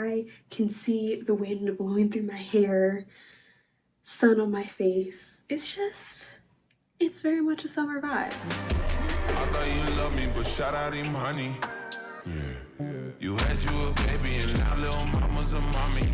I can see the wind blowing through my hair, sun on my face. It's very much a summer vibe. I thought you loved me, but shout out him, honey. Yeah. You had you a baby, and now little mama's a mommy.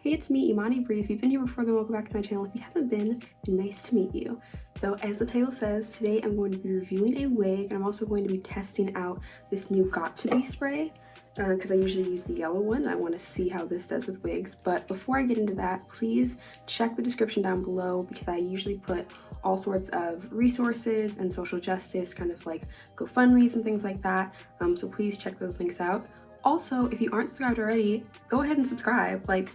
Hey, it's me, Imani Bree. If you've been here before, then welcome back to my channel. If you haven't been, then nice to meet you. So as the title says, today I'm going to be reviewing a wig, and I'm also going to be testing out this new got2b spray because I usually use the yellow one. I want to see how this does with wigs. But before I get into that, please check the description down below because I usually put all sorts of resources and social justice, kind of like GoFundMes and things like that. So please check those links out. Also, if you aren't subscribed already, go ahead and subscribe. Like,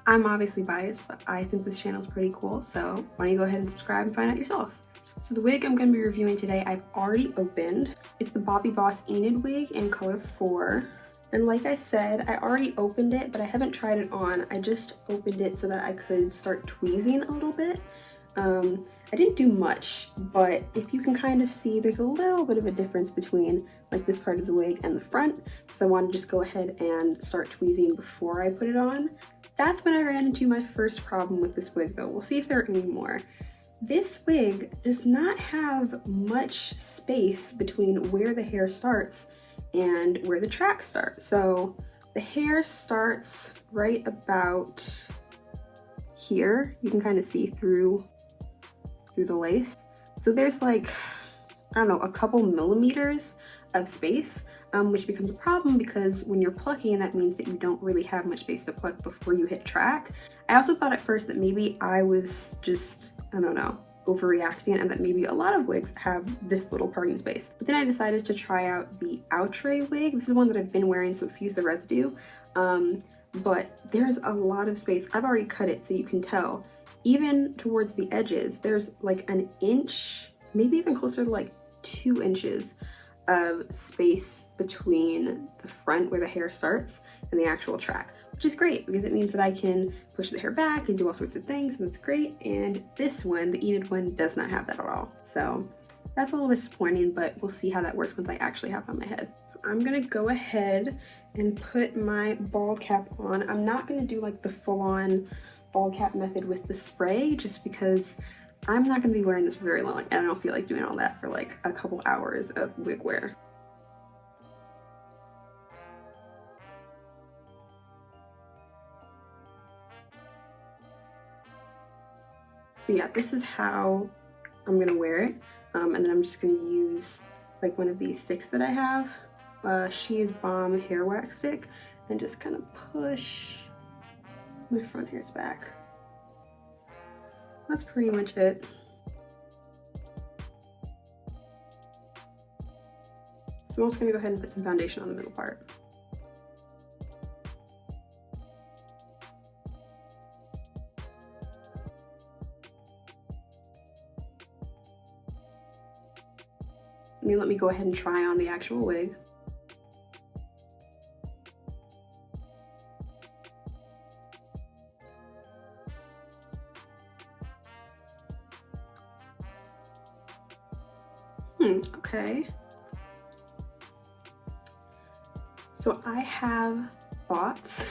I'm obviously biased, but I think this channel is pretty cool, so why don't you go ahead and subscribe and find out yourself. So the wig I'm going to be reviewing today, I've already opened. It's the BOBBI BOSS ENID wig in color 4. And like I said, I already opened it, but I haven't tried it on. I just opened it so that I could start tweezing a little bit. I didn't do much, but if you can kind of see, there's a little bit of a difference between like this part of the wig and the front, so I want to just go ahead and start tweezing before I put it on. That's when I ran into my first problem with this wig though. We'll see if there are any more. This wig does not have much space between where the hair starts and where the track starts. So the hair starts right about here. You can kind of see through the lace. So there's like, I don't know, a couple millimeters of space, which becomes a problem because when you're plucking, that means that you don't really have much space to pluck before you hit track. I also thought at first that maybe I was just, I don't know, overreacting and that maybe a lot of wigs have this little parting space. But then I decided to try out the outre wig. This is one that I've been wearing, so excuse the residue. But there's a lot of space. I've already cut it so you can tell. Even towards the edges, there's like an inch, maybe even closer to like 2 inches of space between the front where the hair starts and the actual track, which is great because it means that I can push the hair back and do all sorts of things, and that's great. And this one, the Enid one, does not have that at all. So that's a little disappointing, but we'll see how that works once I actually have it on my head. So I'm gonna go ahead and put my bald cap on. I'm not gonna do like the full-on bald cap method with the spray just because I'm not going to be wearing this for very long and I don't feel like doing all that for like a couple hours of wig wear. So yeah, this is how I'm going to wear it, and then I'm just going to use like one of these sticks that I have, She Is Bomb hair wax stick, and just kind of push my front hairs back. That's pretty much it. So I'm also going to go ahead and put some foundation on the middle part. Let me go ahead and try on the actual wig. Okay. So I have thoughts.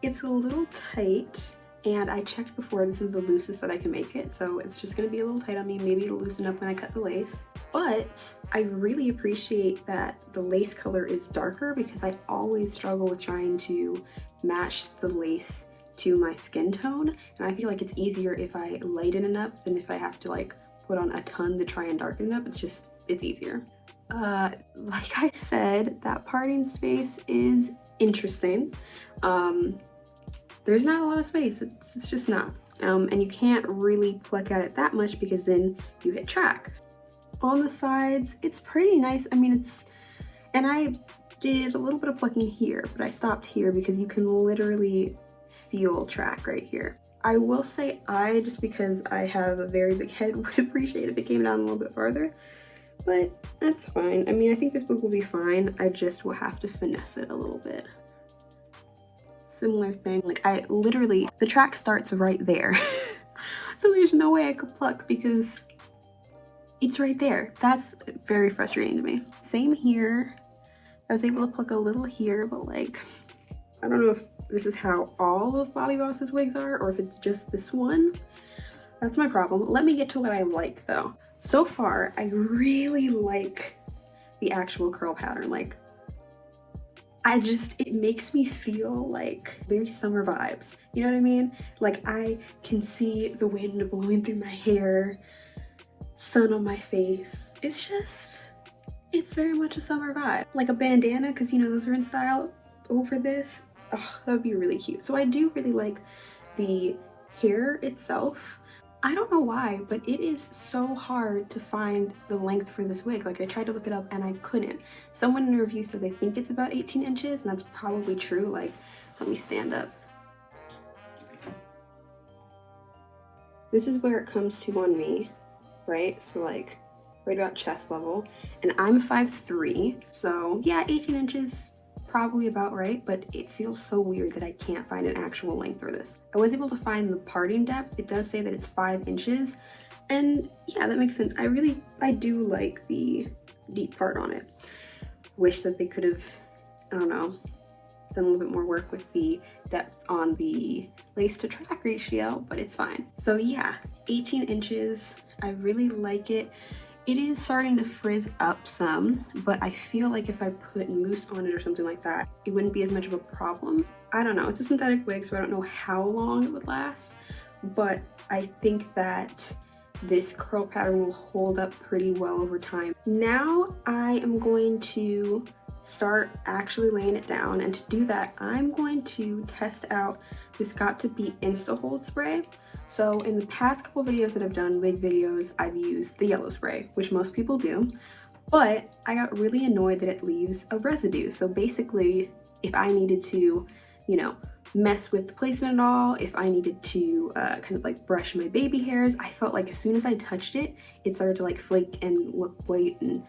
It's a little tight, and I checked before, this is the loosest that I can make it, so it's just gonna be a little tight on me. Maybe it'll loosen up when I cut the lace. But I really appreciate that the lace color is darker because I always struggle with trying to match the lace to my skin tone, and I feel like it's easier if I lighten it up than if I have to like put on a ton to try and darken it up. It's easier. Like I said, that parting space is interesting. There's not a lot of space, it's just not. And you can't really pluck at it that much because then you hit track. On the sides, it's pretty nice. I mean, and I did a little bit of plucking here, but I stopped here because you can literally feel track right here. I will say just because I have a very big head, would appreciate if it came down a little bit farther. But that's fine. I mean, I think this wig will be fine. I just will have to finesse it a little bit. Similar thing, like the track starts right there. So there's no way I could pluck because it's right there. That's very frustrating to me. Same here. I was able to pluck a little here, but like, I don't know if this is how all of Bobbi Boss's wigs are or if it's just this one. That's my problem. Let me get to what I like though. So far, I really like the actual curl pattern. Like, it makes me feel like very summer vibes. You know what I mean? Like, I can see the wind blowing through my hair, sun on my face. It's very much a summer vibe. Like a bandana, because you know, those are in style over this. Oh, that would be really cute. So I do really like the hair itself. I don't know why, but it is so hard to find the length for this wig. Like, I tried to look it up and I couldn't. Someone in a review said they think it's about 18 inches, and that's probably true. Like, let me stand up. This is where it comes to on me, right? So like right about chest level, and I'm 5'3", so yeah, 18 inches probably about right, but it feels so weird that I can't find an actual length for this. I was able to find the parting depth. It does say that it's 5 inches, and yeah, that makes sense. I do like the deep part on it. Wish that they could have, I don't know, done a little bit more work with the depth on the lace to track ratio, but it's fine. So yeah, 18 inches, I really like it. It is starting to frizz up some, but I feel like if I put mousse on it or something like that, it wouldn't be as much of a problem. I don't know, it's a synthetic wig, so I don't know how long it would last, but I think that this curl pattern will hold up pretty well over time. Now I am going to start actually laying it down, and to do that, I'm going to test out this got2b Insta Hold spray. So in the past couple videos that I've done, wig videos, I've used the yellow spray, which most people do, but I got really annoyed that it leaves a residue. So basically, if I needed to, you know, mess with the placement at all, if I needed to kind of like brush my baby hairs, I felt like as soon as I touched it, it started to like flake and look white and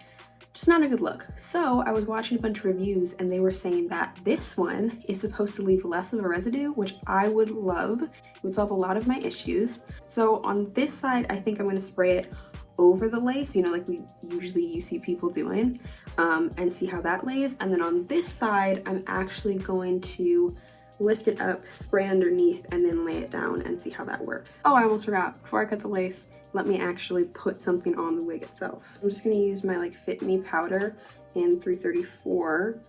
just not a good look. So I was watching a bunch of reviews and they were saying that this one is supposed to leave less of a residue, which I would love. It would solve a lot of my issues. So on this side, I think I'm going to spray it over the lace, you know, like you see people doing, and see how that lays. And then on this side, I'm actually going to lift it up, spray underneath, and then lay it down and see how that works. Oh, I almost forgot. Before I cut the lace, let me actually put something on the wig itself. I'm just gonna use my like Fit Me powder in 334.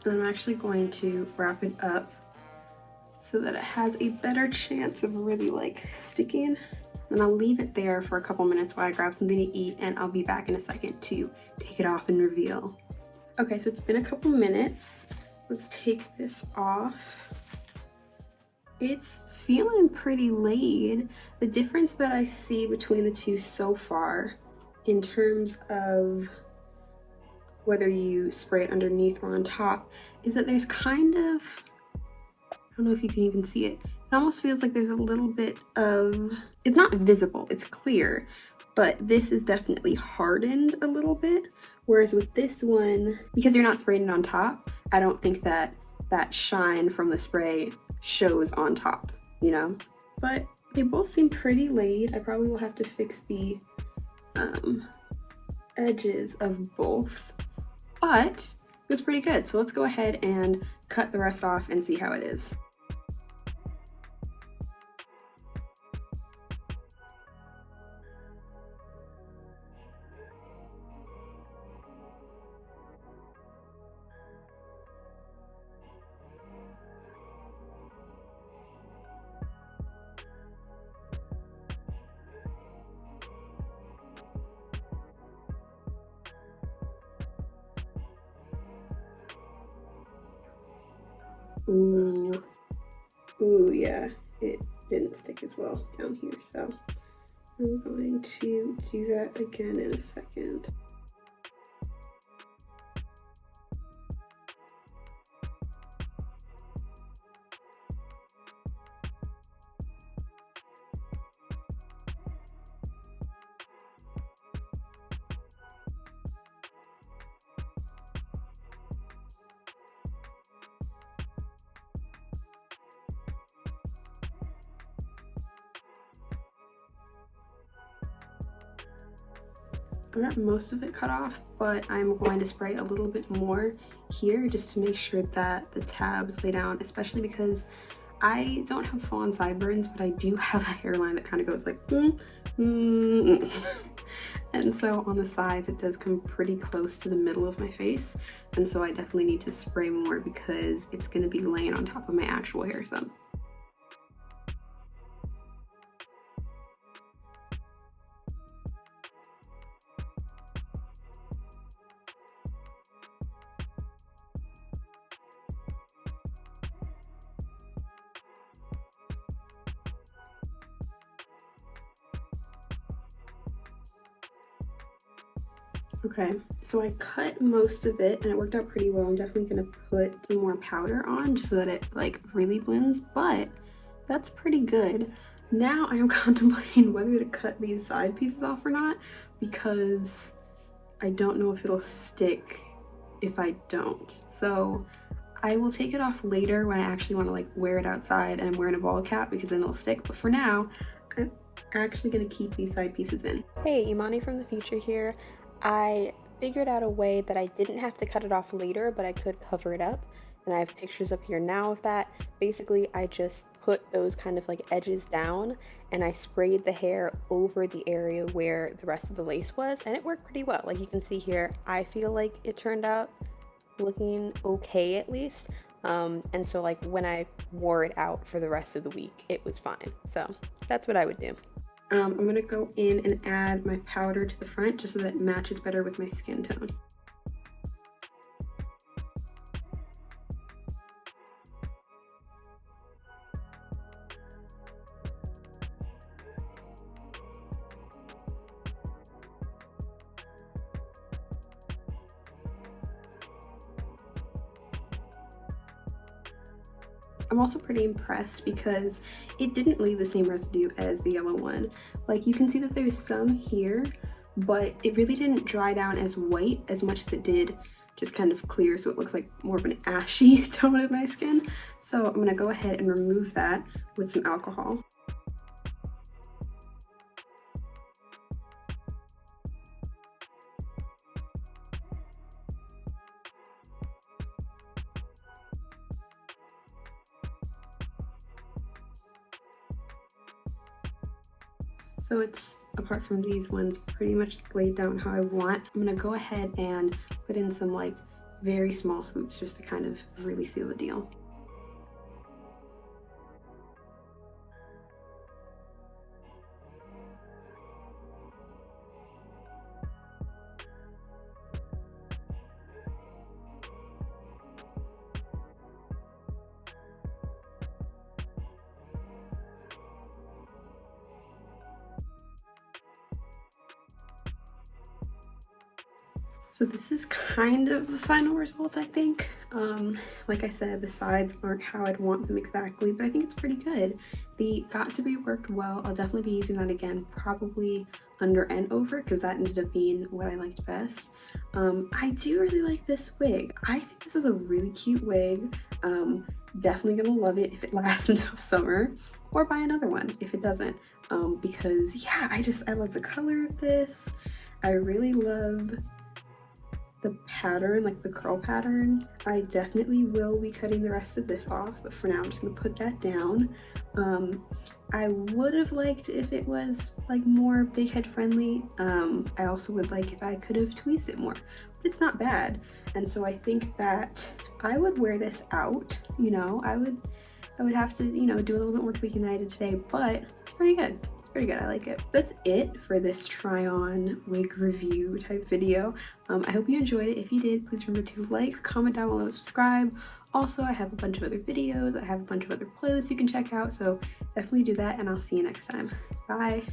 And I'm actually going to wrap it up so that it has a better chance of really like sticking. And I'll leave it there for a couple minutes while I grab something to eat, and I'll be back in a second to take it off and reveal. Okay, so it's been a couple minutes. Let's take this off. It's feeling pretty laid. The difference that I see between the two so far in terms of whether you spray it underneath or on top is that there's kind of, I don't know if you can even see it, it almost feels like there's a little bit of, it's not visible, it's clear, but this is definitely hardened a little bit. Whereas with this one, because you're not spraying it on top, I don't think that that shine from the spray shows on top, you know? But they both seem pretty laid. I probably will have to fix the edges of both, but it was pretty good. So let's go ahead and cut the rest off and see how it is. Ooh. Ooh, yeah, it didn't stick as well down here, so I'm going to do that again in a second. I got most of it cut off, but I'm going to spray a little bit more here just to make sure that the tabs lay down, especially because I don't have full-on sideburns, but I do have a hairline that kind of goes like and so on the sides it does come pretty close to the middle of my face, and so I definitely need to spray more because it's going to be laying on top of my actual hair some. Okay, so I cut most of it and it worked out pretty well. I'm definitely gonna put some more powder on just so that it like really blends, but that's pretty good. Now I am contemplating whether to cut these side pieces off or not, because I don't know if it'll stick if I don't. So I will take it off later when I actually want to like wear it outside and I'm wearing a ball cap, because then it'll stick. But for now, I'm actually gonna keep these side pieces in. Hey, Imani from the future here. I figured out a way that I didn't have to cut it off later, but I could cover it up, and I have pictures up here now of that. Basically, I just put those kind of like edges down and I sprayed the hair over the area where the rest of the lace was, and it worked pretty well. Like you can see here, I feel like it turned out looking okay at least. And so like when I wore it out for the rest of the week, it was fine. So that's what I would do. I'm gonna go in and add my powder to the front just so that it matches better with my skin tone. I'm also pretty impressed because it didn't leave the same residue as the yellow one. Like you can see that there's some here, but it really didn't dry down as white as much as it did just kind of clear, so it looks like more of an ashy tone of my skin. So I'm gonna go ahead and remove that with some alcohol. So it's, apart from these ones, pretty much laid down how I want. I'm gonna go ahead and put in some like very small swoops just to kind of really seal the deal. So this is kind of the final result, I think. Like I said, the sides aren't how I'd want them exactly, but I think it's pretty good. The got2b worked well. I'll definitely be using that again, probably under and over, because that ended up being what I liked best. I do really like this wig. I think this is a really cute wig. Definitely gonna love it if it lasts until summer, or buy another one if it doesn't, because yeah, I love the color of this. I really love the pattern, like the curl pattern. I definitely will be cutting the rest of this off, but for now I'm just gonna put that down. I would have liked if it was like more big head friendly. I also would like if I could have tweezed it more, but it's not bad. And so I think that I would wear this out, you know. I would have to, you know, do a little bit more tweaking than I did today, but it's pretty good. It's pretty good. I like it. That's it for this try on wig review type video. I hope you enjoyed it. If you did, please remember to like, comment down below, subscribe. Also, I have a bunch of other videos. I have a bunch of other playlists you can check out, so definitely do that, and I'll see you next time. Bye.